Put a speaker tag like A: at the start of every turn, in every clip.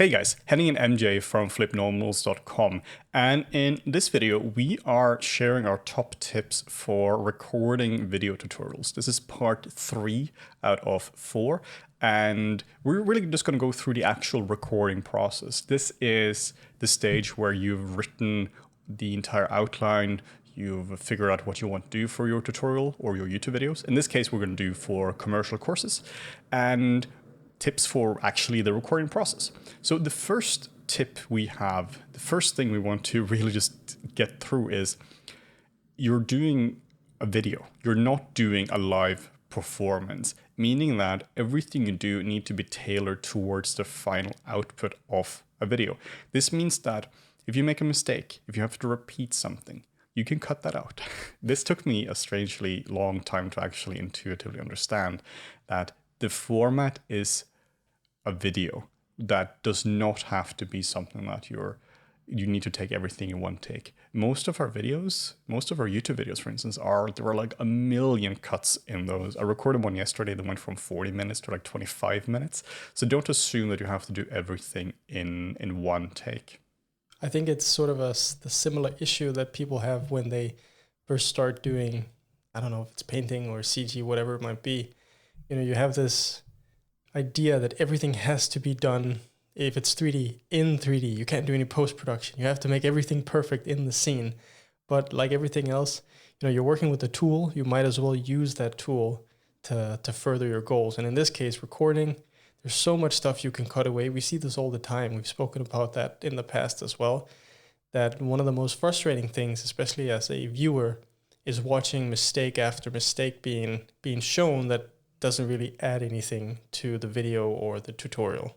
A: Hey guys, Henning and MJ from FlippedNormals.com, and in this video we are sharing our top tips for recording video tutorials. This is part 3 out of 4, and we're really just going to go through the actual recording process. This is the stage where you've written the entire outline, you've figured out what you want to do for your tutorial or your YouTube videos. In this case, we're going to do for commercial courses, and tips for actually the recording process. So the first tip we have, the first thing we want to really just get through is you're doing a video. You're not doing a live performance, meaning that everything you do needs to be tailored towards the final output of a video. This means that if you make a mistake, if you have to repeat something, you can cut that out. This took me a strangely long time to actually intuitively understand that the format is a video. That does not have to be something that you need to take everything in one take. Most of our videos, most of our YouTube videos, for instance, there were like a million cuts in those. I recorded one yesterday that went from 40 minutes to like 25 minutes. So don't assume that you have to do everything in one take.
B: I think it's sort of the similar issue that people have when they first start doing, I don't know if it's painting or CG, whatever it might be. You know, you have this idea that everything has to be done, if it's 3D, in 3D. You can't do any post-production. You have to make everything perfect in the scene. But like everything else, you know, you're working with a tool, you might as well use that tool to further your goals. And in this case, recording, there's so much stuff you can cut away. We see this all the time. We've spoken about that in the past as well, that one of the most frustrating things, especially as a viewer, is watching mistake after mistake being shown that doesn't really add anything to the video or the tutorial.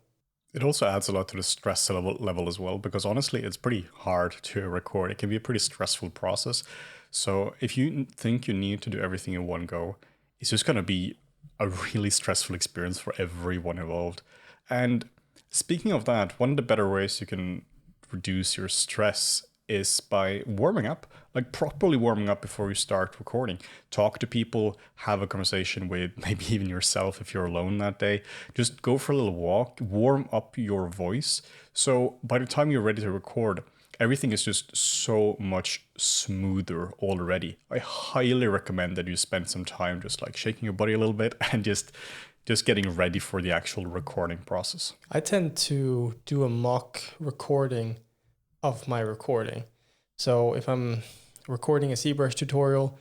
A: It also adds a lot to the stress level as well, because honestly, it's pretty hard to record. It can be a pretty stressful process. So if you think you need to do everything in one go, it's just going to be a really stressful experience for everyone involved. And speaking of that, one of the better ways you can reduce your stress is by warming up, like properly warming up before you start recording. Talk to people, have a conversation with maybe even yourself if you're alone that day. Just go for a little walk, warm up your voice. So by the time you're ready to record, everything is just so much smoother already. I highly recommend that you spend some time just like shaking your body a little bit and just getting ready for the actual recording process.
B: I tend to do a mock recording of my recording. So if I'm recording a ZBrush tutorial,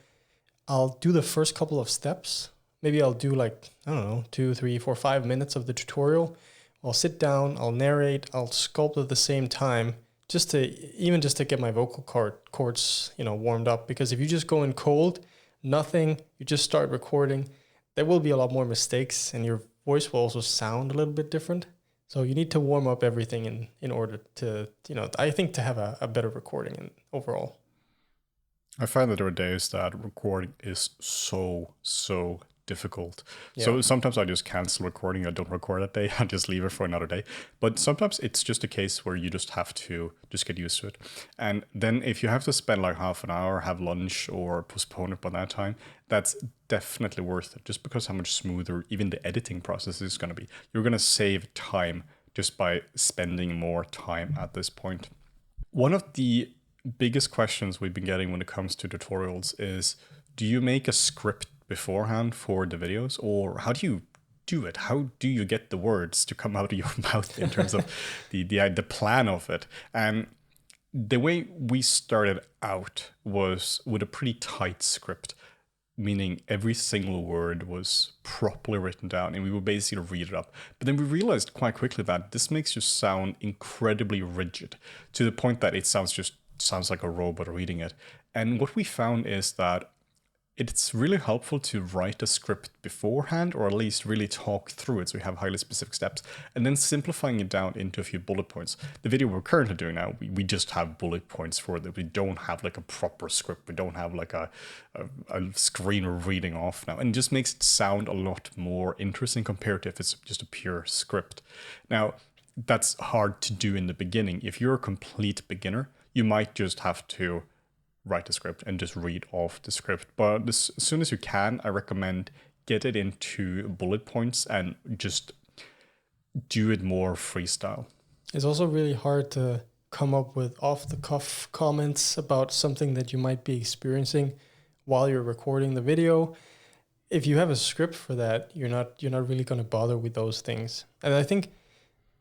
B: I'll do the first couple of steps. Maybe I'll do like, I don't know, 2, 3, 4, 5 minutes of the tutorial. I'll sit down, I'll narrate, I'll sculpt at the same time, just to get my vocal cords, you know, warmed up. Because if you just go in cold, nothing, you just start recording, there will be a lot more mistakes and your voice will also sound a little bit different. So you need to warm up everything in order to, you know, I think to have a better recording overall.
A: I find that there are days that recording is so difficult.
B: Yeah.
A: So sometimes I just cancel recording. I don't record that day. I just leave it for another day. But sometimes it's just a case where you just have to just get used to it. And then if you have to spend like half an hour, have lunch or postpone it by that time, that's definitely worth it. Just because how much smoother even the editing process is going to be. You're going to save time just by spending more time at this point. One of the biggest questions we've been getting when it comes to tutorials is, do you make a script beforehand for the videos, or how do you do it? How do you get the words to come out of your mouth in terms of the plan of it? And the way we started out was with a pretty tight script, meaning every single word was properly written down and we would basically read it up. But then we realized quite quickly that this makes you sound incredibly rigid to the point that it sounds like a robot reading it. And what we found is that it's really helpful to write a script beforehand, or at least really talk through it so you have highly specific steps, and then simplifying it down into a few bullet points. The video we're currently doing now, we just have bullet points for it. We don't have like a proper script. We don't have like a screen we're reading off now. And it just makes it sound a lot more interesting compared to if it's just a pure script. Now, that's hard to do in the beginning. If you're a complete beginner, you might just have to write the script and just read off the script. But as soon as you can, I recommend get it into bullet points and just do it more freestyle.
B: It's also really hard to come up with off the cuff comments about something that you might be experiencing while you're recording the video. If you have a script for that, you're not really going to bother with those things. And I think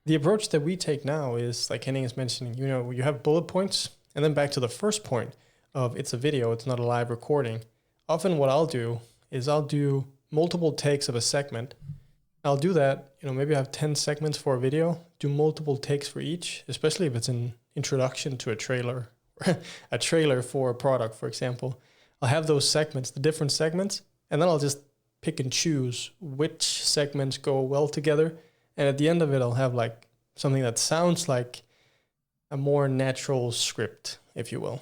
B: the approach that we take now is, like Henning is mentioning, you have bullet points, and then back to the first point of it's a video, it's not a live recording. Often what I'll do is I'll do multiple takes of a segment. I'll do that, maybe I have 10 segments for a video, do multiple takes for each, especially if it's an introduction to a trailer, a trailer for a product, for example. I'll have those segments, the different segments, and then I'll just pick and choose which segments go well together. And at the end of it, I'll have like something that sounds like a more natural script, if you will.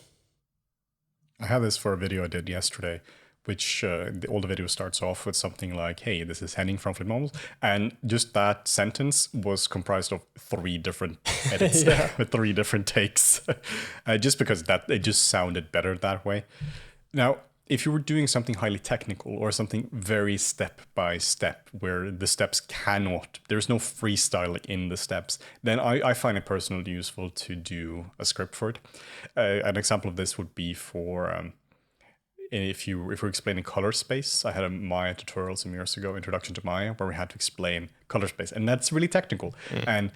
A: I had this for a video I did yesterday, which all the video starts off with something like, hey, this is Henning from FlippedNormals. And just that sentence was comprised of 3 different edits with 3 different takes, just because it just sounded better that way. Now, if you were doing something highly technical or something very step by step where the steps there's no freestyling in the steps, then I find it personally useful to do a script for it. An example of this would be for if we're explaining color space. I had a Maya tutorial some years ago, Introduction to Maya, where we had to explain color space, and that's really technical. And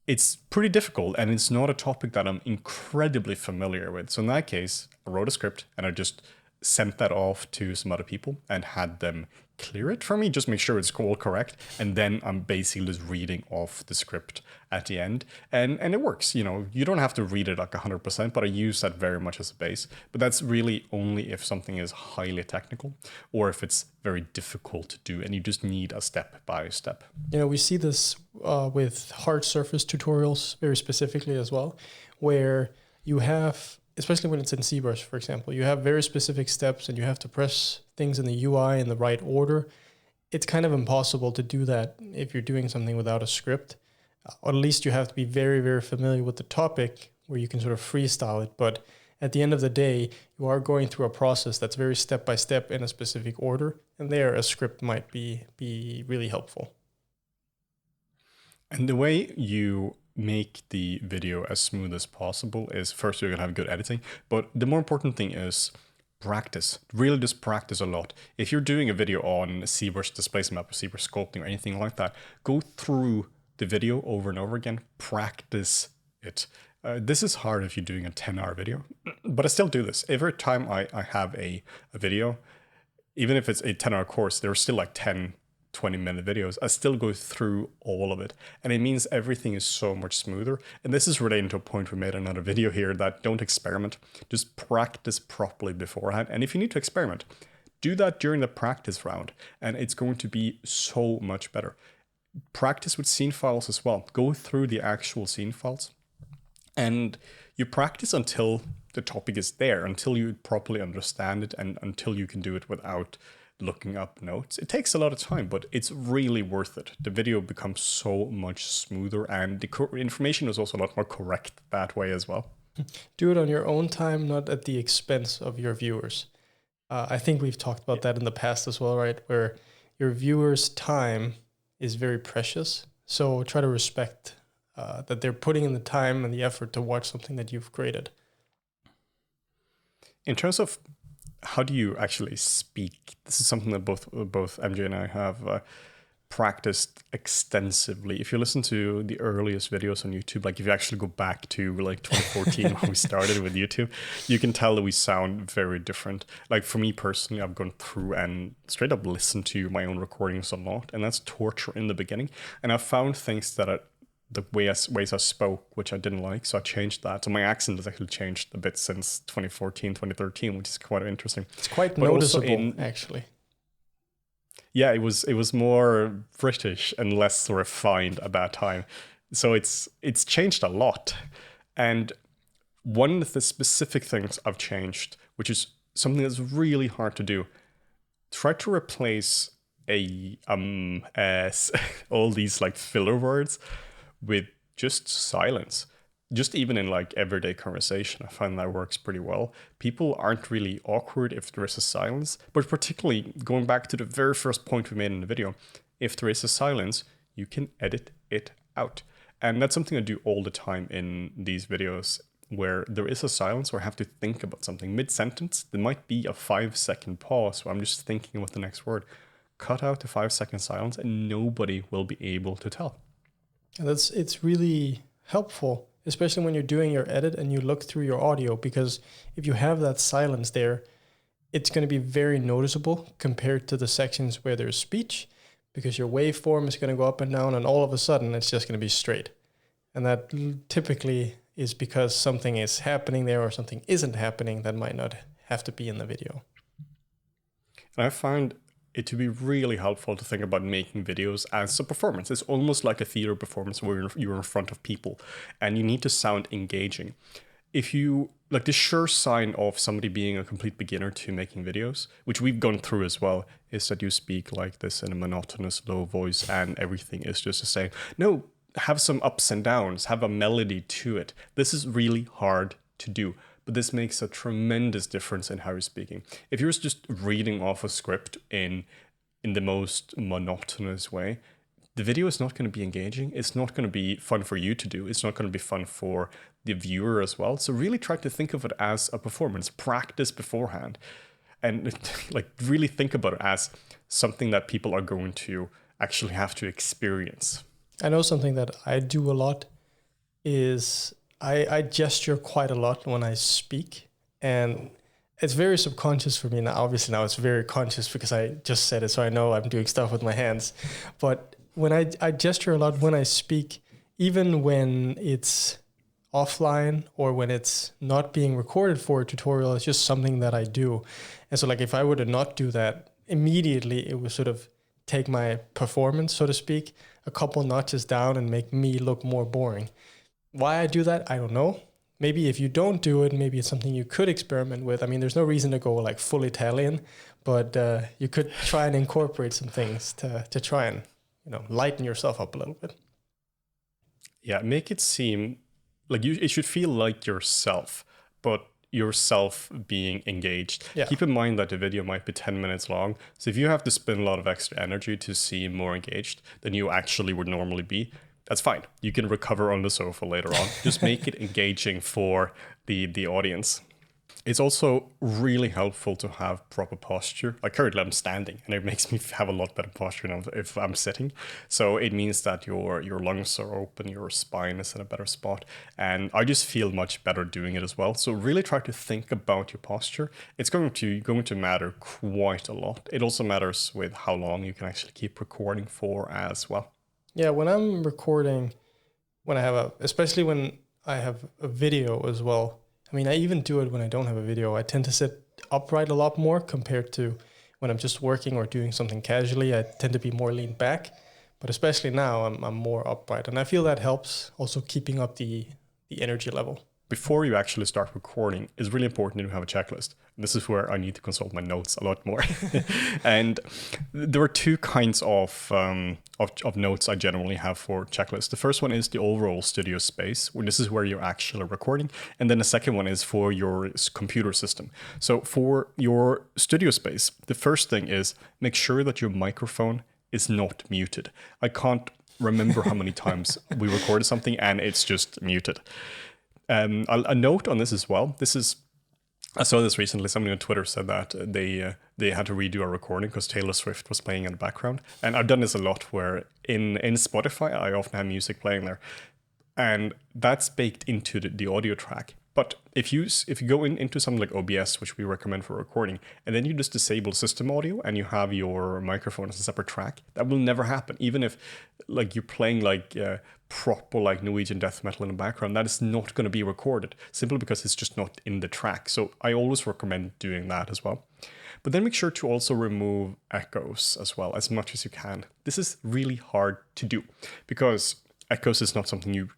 A: it's pretty difficult, and it's not a topic that I'm incredibly familiar with. So in that case, I wrote a script and I just sent that off to some other people and had them clear it for me, just make sure it's all correct. And then I'm basically just reading off the script at the end. And it works, you don't have to read it like 100%, but I use that very much as a base. But that's really only if something is highly technical or if it's very difficult to do and you just need a step by step.
B: We see this with hard surface tutorials very specifically as well, where you have, especially when it's in ZBrush, for example, you have very specific steps and you have to press things in the UI in the right order. It's kind of impossible to do that if you're doing something without a script. Or at least you have to be very, very familiar with the topic where you can sort of freestyle it. But at the end of the day, you are going through a process that's very step by step in a specific order. And there a script might be really helpful.
A: And the way you make the video as smooth as possible is, first, you're going to have good editing. But the more important thing is practice. Really just practice a lot. If you're doing a video on ZBrush displacement map or ZBrush sculpting or anything like that, go through the video over and over again. Practice it. This is hard if you're doing a 10-hour video, but I still do this. Every time I have a video, even if it's a 10-hour course, there are still like 10 20-minute videos, I still go through all of it. And it means everything is so much smoother. And this is relating to a point we made in another video here, that don't experiment, just practice properly beforehand. And if you need to experiment, do that during the practice round, and it's going to be so much better. Practice with scene files as well. Go through the actual scene files, and you practice until the topic is there, until you properly understand it, and until you can do it without looking up notes. It takes a lot of time, but it's really worth it. The video becomes so much smoother, and the information is also a lot more correct that way as well.
B: Do it on your own time, not at the expense of your viewers. I think we've talked about that in the past as well, right? Where your viewers' time is very precious. So try to respect that they're putting in the time and the effort to watch something that you've created.
A: In terms of how do you actually speak, this is something that both MJ and I have practiced extensively. If you listen to the earliest videos on YouTube, like if you actually go back to like 2014 when we started with YouTube, you can tell that we sound very different. Like for me personally, I've gone through and straight up listened to my own recordings a lot, and that's torture in the beginning. And I found things that the ways I spoke, which I didn't like, so I changed that. So my accent has actually changed a bit since 2014, 2013, which is quite interesting.
B: It's quite noticeable, actually.
A: Yeah, it was more British and less refined at that time. So it's changed a lot. And one of the specific things I've changed, which is something that's really hard to do, try to replace all these like filler words with just silence. Just even in like everyday conversation, I find that works pretty well. People aren't really awkward if there is a silence, but particularly going back to the very first point we made in the video, if there is a silence, you can edit it out. And that's something I do all the time in these videos, where there is a silence or I have to think about something mid-sentence. There might be a 5-second pause where I'm just thinking about the next word. Cut out the 5-second silence and nobody will be able to tell.
B: And it's really helpful, especially when you're doing your edit and you look through your audio, because if you have that silence there, it's going to be very noticeable compared to the sections where there's speech, because your waveform is going to go up and down, and all of a sudden it's just going to be straight. And that typically is because something is happening there or something isn't happening that might not have to be in the video.
A: And I find it to be really helpful to think about making videos as a performance. It's almost like a theater performance where you're in front of people and you need to sound engaging. If you, like, the sure sign of somebody being a complete beginner to making videos, which we've gone through as well, is that you speak like this in a monotonous low voice and everything is just the same. No, have some ups and downs, have a melody to it. This is really hard to do, but this makes a tremendous difference in how you're speaking. If you're just reading off a script in the most monotonous way, the video is not going to be engaging. It's not going to be fun for you to do. It's not going to be fun for the viewer as well. So really try to think of it as a performance. Practice beforehand. And like really think about it as something that people are going to actually have to experience.
B: I know something that I do a lot is I gesture quite a lot when I speak, and it's very subconscious for me now. Obviously now it's very conscious because I just said it, so I know I'm doing stuff with my hands. But when I gesture a lot when I speak, even when it's offline or when it's not being recorded for a tutorial, it's just something that I do. And so like if I were to not do that, immediately it would sort of take my performance, so to speak, a couple notches down and make me look more boring. Why I do that, I don't know. Maybe if you don't do it, maybe it's something you could experiment with. I mean, there's no reason to go like full Italian, but you could try and incorporate some things to try and, lighten yourself up a little bit.
A: Yeah, make it seem like it should feel like yourself, but yourself being engaged.
B: Yeah.
A: Keep in mind that the video might be 10 minutes long. So if you have to spend a lot of extra energy to seem more engaged than you actually would normally be, that's fine. You can recover on the sofa later on. Just make it engaging for the audience. It's also really helpful to have proper posture. Like currently I'm standing and it makes me have a lot better posture now if I'm sitting. So it means that your lungs are open, your spine is in a better spot. And I just feel much better doing it as well. So really try to think about your posture. It's going to matter quite a lot. It also matters with how long you can actually keep recording for as well.
B: Yeah, when I'm recording, especially when I have a video as well. I mean, I even do it when I don't have a video. I tend to sit upright a lot more compared to when I'm just working or doing something casually. I tend to be more leaned back, but especially now I'm more upright. And I feel that helps also keeping up the energy level.
A: Before you actually start recording, it's really important to have a checklist. This is where I need to consult my notes a lot more. And there are two kinds of notes I generally have for checklists. The first one is the overall studio space, where this is where you're actually recording. And then the second one is for your computer system. So for your studio space, the first thing is make sure that your microphone is not muted. I can't remember how many times we recorded something and it's just muted. A note on this as well. I saw this recently. Somebody on Twitter said that they had to redo a recording because Taylor Swift was playing in the background. And I've done this a lot where in Spotify, I often have music playing there. And that's baked into the audio track. But if you go into something like OBS, which we recommend for recording, and then you just disable system audio and you have your microphone as a separate track, that will never happen. Even if like you're playing like proper like Norwegian death metal in the background, that is not going to be recorded simply because it's just not in the track. So I always recommend doing that as well. But then make sure to also remove echoes as well, as much as you can. This is really hard to do because echoes is not something you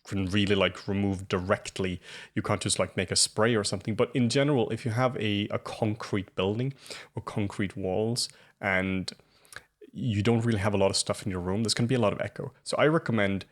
A: can really like remove directly. You can't just like make a spray or something. But in general, if you have a concrete building or concrete walls and you don't really have a lot of stuff in your room, there's going to be a lot of echo. So I recommend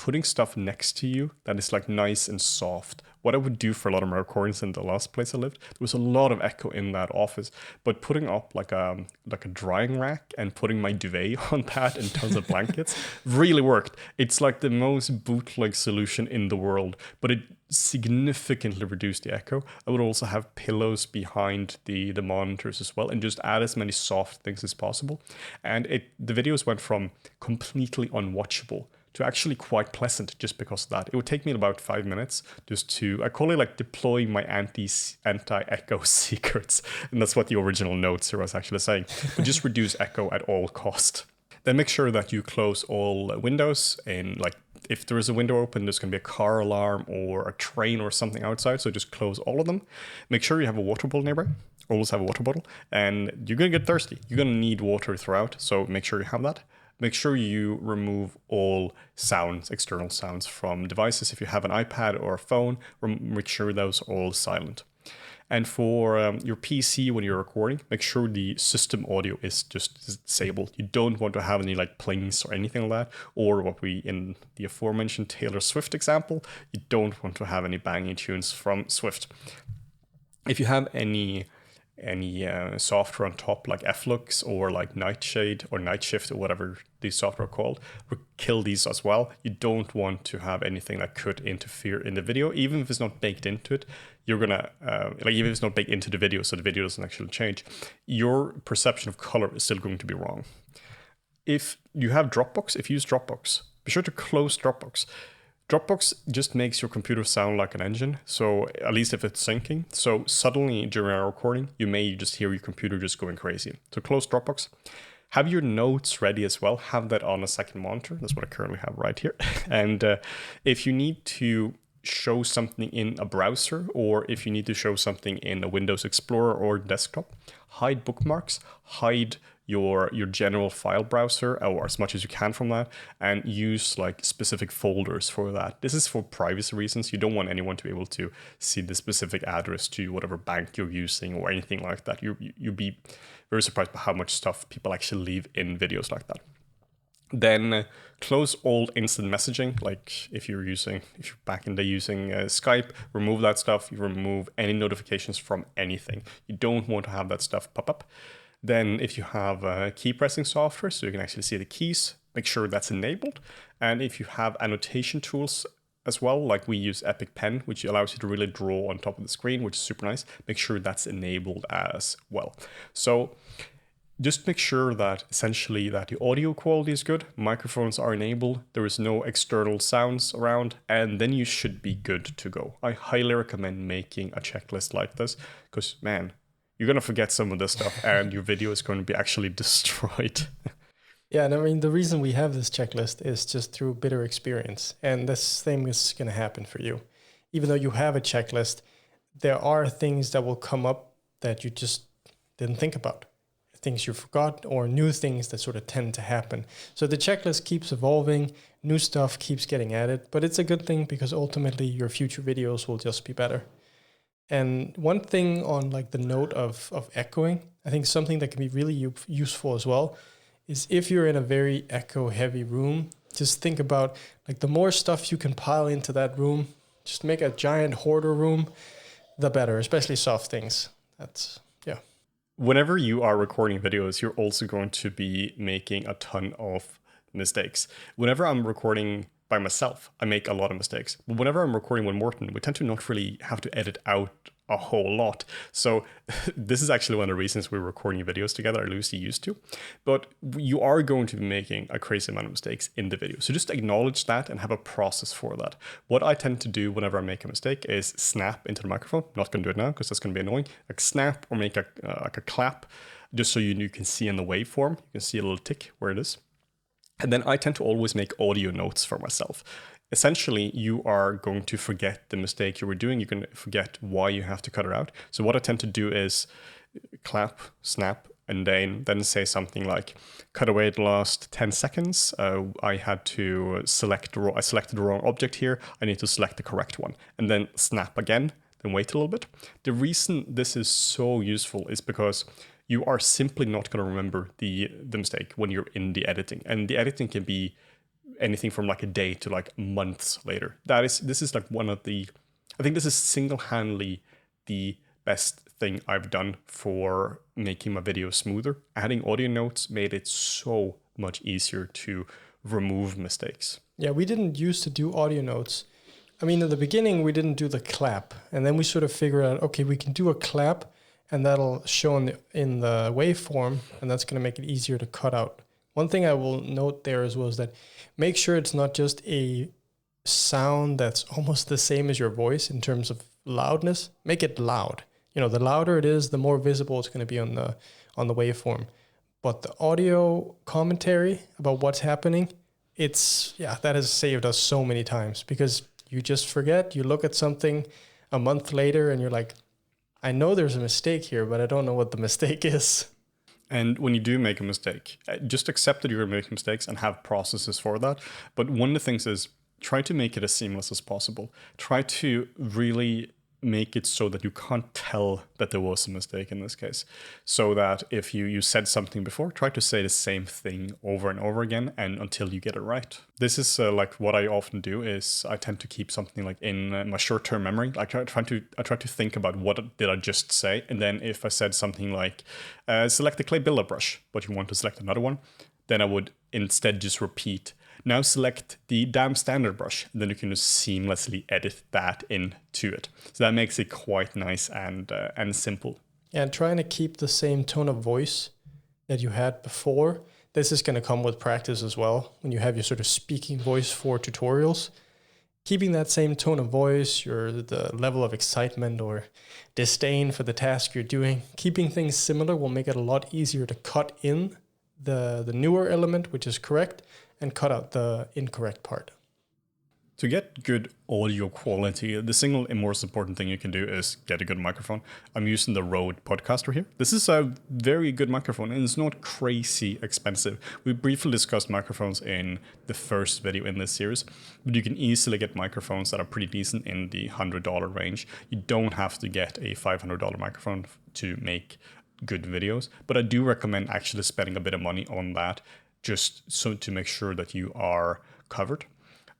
A: putting stuff next to you that is like nice and soft. What I would do for a lot of my recordings in the last place I lived, there was a lot of echo in that office. But putting up like a drying rack and putting my duvet on that and tons of blankets really worked. It's like the most bootleg solution in the world, but it significantly reduced the echo. I would also have pillows behind the monitors as well, and just add as many soft things as possible. And the videos went from completely unwatchable to actually quite pleasant just because of that. It would take me about 5 minutes just to, I call it like deploying my anti-echo secrets. And that's what the original notes here was actually saying. But just reduce echo at all cost. Then make sure that you close all windows, and like if there is a window open, there's going to be a car alarm or a train or something outside. So just close all of them. Make sure you have a water bottle nearby. Always have a water bottle. And you're going to get thirsty. You're going to need water throughout. So make sure you have that. Make sure you remove all sounds, external sounds from devices. If you have an iPad or a phone, make sure those are all silent. And for your PC, when you're recording, make sure the system audio is just disabled. You don't want to have any like plings or anything like that. Or what we, in the aforementioned Taylor Swift example, you don't want to have any banging tunes from Swift. If you have any software on top like Flux or like Nightshade or Night Shift or whatever these software are called, kill these as well. You don't want to have anything that could interfere in the video, even if it's not baked into it. You're gonna even if it's not baked into the video, so the video doesn't actually change, your perception of color is still going to be wrong. If you have Dropbox, if you use Dropbox, be sure to close Dropbox. Dropbox just makes your computer sound like an engine, so at least if it's syncing. So suddenly during our recording, you may just hear your computer just going crazy. So close Dropbox. Have your notes ready as well. Have that on a second monitor. That's what I currently have right here. And if you need to show something in a browser, or if you need to show something in a Windows Explorer or desktop, hide bookmarks, hide your general file browser, or as much as you can from that, and use like specific folders for that. This is for privacy reasons. You don't want anyone to be able to see the specific address to whatever bank you're using or anything like that. You'd be very surprised by how much stuff people actually leave in videos like that. Then close all instant messaging. Like if you're back in the using Skype, remove that stuff. You remove any notifications from anything. You don't want to have that stuff pop up. Then if you have key pressing software, so you can actually see the keys, make sure that's enabled. And if you have annotation tools as well, like we use Epic Pen, which allows you to really draw on top of the screen, which is super nice, make sure that's enabled as well. So just make sure that essentially that the audio quality is good, microphones are enabled, there is no external sounds around, and then you should be good to go. I highly recommend making a checklist like this, because man, you're going to forget some of this stuff and your video is going to be actually destroyed.
B: Yeah, and I mean, the reason we have this checklist is just through bitter experience. And this thing is going to happen for you. Even though you have a checklist, there are things that will come up that you just didn't think about. Things you forgot or new things that sort of tend to happen. So the checklist keeps evolving, new stuff keeps getting added, but it's a good thing because ultimately your future videos will just be better. And one thing on like the note of echoing, I think something that can be really useful as well is if you're in a very echo heavy room, just think about like the more stuff you can pile into that room, just make a giant hoarder room, the better, especially soft things. That's, yeah.
A: Whenever you are recording videos, you're also going to be making a ton of mistakes. Whenever I'm recording by myself, I make a lot of mistakes. But whenever I'm recording with Morten, we tend to not really have to edit out a whole lot. So this is actually one of the reasons we're recording videos together, or Lucy used to. But you are going to be making a crazy amount of mistakes in the video. So just acknowledge that and have a process for that. What I tend to do whenever I make a mistake is snap into the microphone. Not going to do it now because that's going to be annoying. Like snap or make like a clap, just so you can see in the waveform. You can see a little tick where it is. And then I tend to always make audio notes for myself. Essentially, you are going to forget the mistake you were doing. You can forget why you have to cut it out. So what I tend to do is clap, snap, and then say something like, cut away the last 10 seconds. I had to I selected the wrong object here. I need to select the correct one. And then snap again, then wait a little bit. The reason this is so useful is because you are simply not going to remember the mistake when you're in the editing. And the editing can be anything from like a day to like months later. This is like one of the, I think this is single-handedly the best thing I've done for making my videos smoother. Adding audio notes made it so much easier to remove mistakes.
B: Yeah, we didn't used to do audio notes. I mean, in the beginning, we didn't do the clap. And then we sort of figured out, okay, we can do a clap and that'll show in the waveform, and that's going to make it easier to cut out. One thing I will note there as well is that make sure it's not just a sound that's almost the same as your voice in terms of loudness. Make it loud. The louder it is, the more visible it's going to be on the waveform. But the audio commentary about what's happening, that has saved us so many times, because you just forget, you look at something a month later and you're like, I know there's a mistake here, but I don't know what the mistake is.
A: And when you do make a mistake, just accept that you're making mistakes and have processes for that. But one of the things is try to make it as seamless as possible. Try to really make it so that you can't tell that there was a mistake in this case. So that if you said something before, try to say the same thing over and over again and until you get it right. This is like what I often do is I tend to keep something like in my short-term memory. I try to think about what did I just say, and then if I said something like select the clay builder brush, but you want to select another one, then I would instead just repeat, now select the damn standard brush, and then you can just seamlessly edit that into it. So that makes it quite nice and simple.
B: Yeah, and trying to keep the same tone of voice that you had before. This is going to come with practice as well. When you have your sort of speaking voice for tutorials, keeping that same tone of voice, the level of excitement or disdain for the task you're doing, keeping things similar will make it a lot easier to cut in the newer element, which is correct, and cut out the incorrect part.
A: To get good audio quality, the single and most important thing you can do is get a good microphone. I'm using the Rode Podcaster here. This is a very good microphone, and it's not crazy expensive. We briefly discussed microphones in the first video in this series, but you can easily get microphones that are pretty decent in the $100 range. You don't have to get a $500 microphone to make good videos, but I do recommend actually spending a bit of money on that, just so to make sure that you are covered.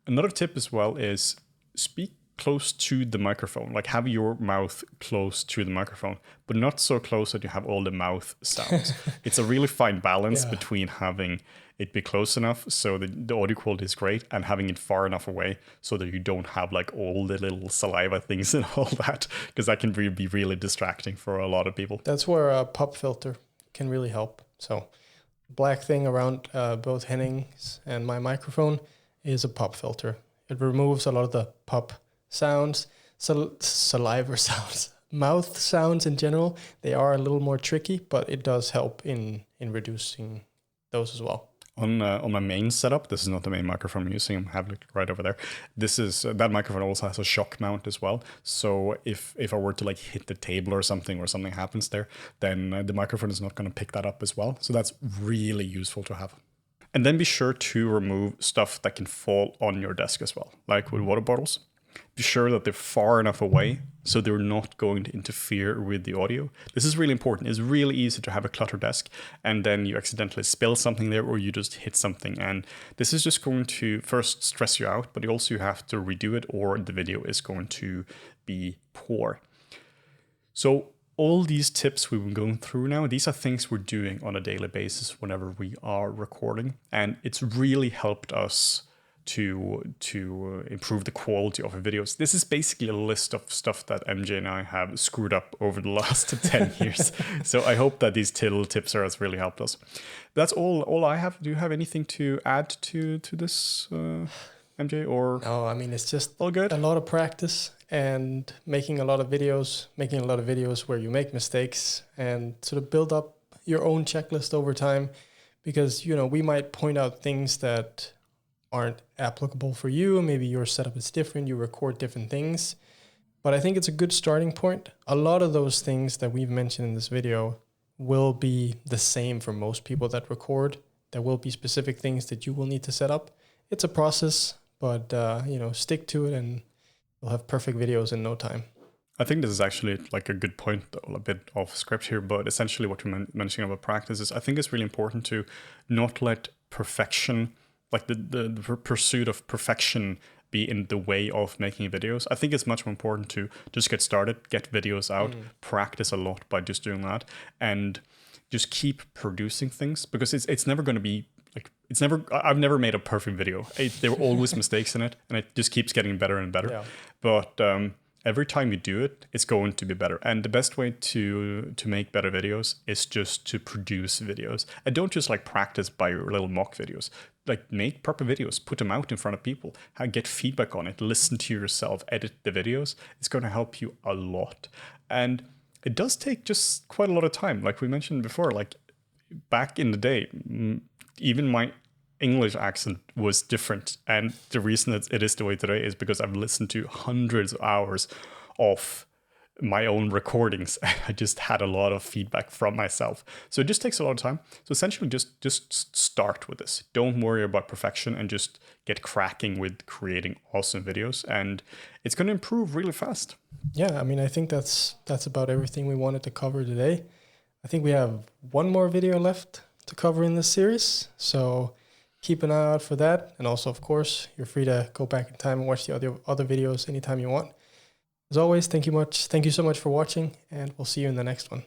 A: Another tip as well is speak close to the microphone, like have your mouth close to the microphone, but not so close that you have all the mouth sounds. It's a really fine balance between having it be close enough so that the audio quality is great and having it far enough away so that you don't have like all the little saliva things and all that, because that can be really distracting for a lot of people.
B: That's where a pop filter can really help. So black thing around both Henning's and my microphone is a pop filter. It removes a lot of the pop sounds, saliva sounds, mouth sounds in general. They are a little more tricky, but it does help in reducing those as well.
A: On my main setup, this is not the main microphone I'm using. I have it right over there. This is that microphone also has a shock mount as well. So if I were to like hit the table or something happens there, then the microphone is not going to pick that up as well. So that's really useful to have. And then be sure to remove stuff that can fall on your desk as well, like with water bottles. Be sure that they're far enough away so they're not going to interfere with the audio. This is really important. It's really easy to have a cluttered desk and then you accidentally spill something there or you just hit something. And this is just going to first stress you out, but you also have to redo it or the video is going to be poor. So all these tips we've been going through now, these are things we're doing on a daily basis whenever we are recording. And it's really helped us to improve the quality of our videos. This is basically a list of stuff that MJ and I have screwed up over the last 10 years. So I hope that these little tips has really helped us. That's all I have. Do you have anything to add to this, MJ? Or
B: no, I mean, it's just
A: all good.
B: A lot of practice and making a lot of videos where you make mistakes and sort of build up your own checklist over time, because, we might point out things that aren't applicable for you. Maybe your setup is different, you record different things. But I think it's a good starting point. A lot of those things that we've mentioned in this video will be the same for most people that record. There will be specific things that you will need to set up. It's a process, but stick to it and you'll have perfect videos in no time.
A: I think this is actually like a good point, a bit off script here, but essentially what you're mentioning about practice is I think it's really important to not let perfection like the pursuit of perfection be in the way of making videos. I think it's much more important to just get started, get videos out, practice a lot by just doing that, and just keep producing things, because it's never going to be like, I've never made a perfect video. There were always mistakes in it, and it just keeps getting better and better.
B: Yeah.
A: But every time you do it, it's going to be better. And the best way to make better videos is just to produce videos. And don't just like practice by your little mock videos. Like, make proper videos, put them out in front of people, get feedback on it, listen to yourself, edit the videos. It's going to help you a lot. And it does take just quite a lot of time. Like we mentioned before, like back in the day, even my English accent was different. And the reason that it is the way today is because I've listened to hundreds of hours of my own recordings. I just had a lot of feedback from myself. So it just takes a lot of time. So essentially just start with this. Don't worry about perfection, and just get cracking with creating awesome videos, and it's going to improve really fast.
B: Yeah, I mean, I think that's about everything we wanted to cover today. I think we have one more video left to cover in this series, so keep an eye out for that. And also, of course, you're free to go back in time and watch the other videos anytime you want. As always, thank you so much for watching, and we'll see you in the next one.